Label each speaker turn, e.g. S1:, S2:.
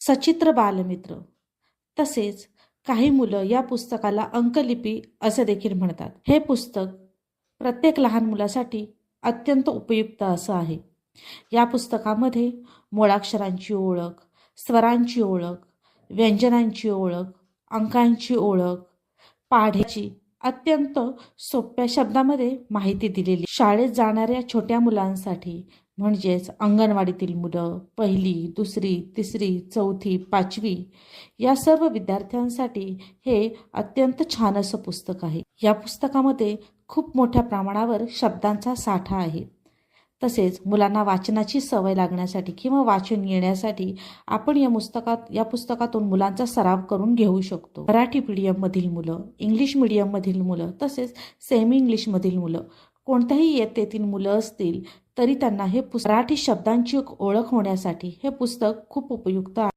S1: सचित्र बालमित्र. तसेच काही मुलं या पुस्तकाला अंकलिपी असे देखील म्हणतात. हे पुस्तक प्रत्येक लहान मुलासाठी अत्यंत उपयुक्त असं आहे. या पुस्तकामध्ये मुळाक्षरांची ओळख, स्वरांची ओळख, व्यंजनांची ओळख, अंकांची ओळख, पाढ्याची अत्यंत सोप्या शब्दामध्ये माहिती दिलेली. शाळेत जाणाऱ्या छोट्या मुलांसाठी म्हणजेच अंगणवाडीतील मुलं, पहिली, दुसरी, तिसरी, चौथी, पाचवी या सर्व विद्यार्थ्यांसाठी हे अत्यंत छान असं पुस्तक आहे. या पुस्तकामध्ये खूप मोठ्या प्रमाणावर शब्दांचा साठा आहे. तसेच मुलांना वाचनाची सवय लागण्यासाठी किंवा वाचन येण्यासाठी आपण या पुस्तकातून मुलांचा सराव करून घेऊ शकतो. मराठी मीडियममधील मुलं, इंग्लिश मीडियममधील मुलं, तसेच सेमी इंग्लिशमधील मुलं, कोणत्याही इयत्तेतील मुलं असतील तरी त्यांना हे मराठी शब्दांची ओळख होण्यासाठी हे पुस्तक खूप उपयुक्त आहे.